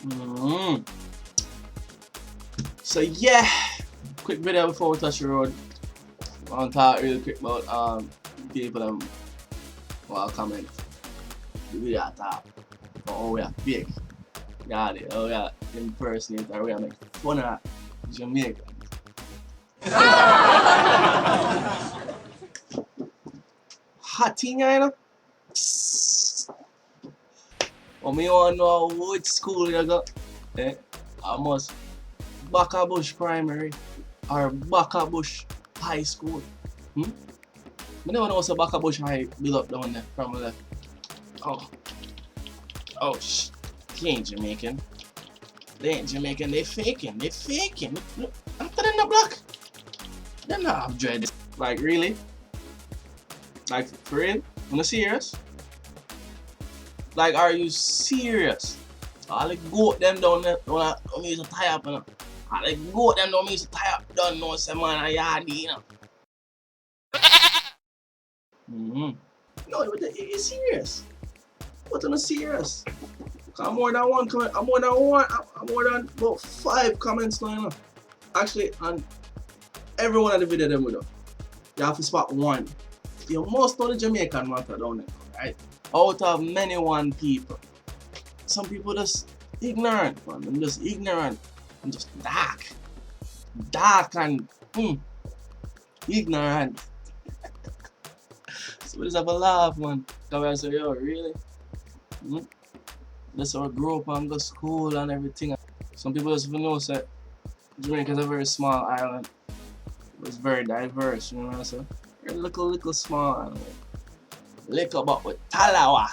Mm. So yeah, quick video before we touch the road. I want to talk really quick about people that want to comment the video I talk about how we are fake. Got it, how we are impersonate or we are make fun of Jamaica. Hot thing, you know? Well, me want to know which school you go. Eh? I must Bush Primary or Bush High School. I never know what's Bush High build up down there from the left. Oh, he ain't Jamaican. They ain't Jamaican, they faking. Look, after them the black. Them not have dread. Like, really? Like, for real? I'm not serious? Like, are you serious? All the goat them down there, don't use to tie up, you know. All the goat them don't use to tie up, don't know some man a yardie, you know. No, but you serious? What on serious? I'm more than one comment, I'm more than about 5 comments now, you know. Actually, on every one of the video them we do, you have to spot one. You must know the Jamaican matter down there, right? Out of many one people. Some people just ignorant, man. I'm just ignorant. I'm just dark. Dark and ignorant. So we just have a laugh, man. Come and say, yo, really? That's how I grew up and go to school and everything. Some people just know that Jamaica is a very small island. It's very diverse, you know what I'm saying? Little small island. Lick about with Talawa.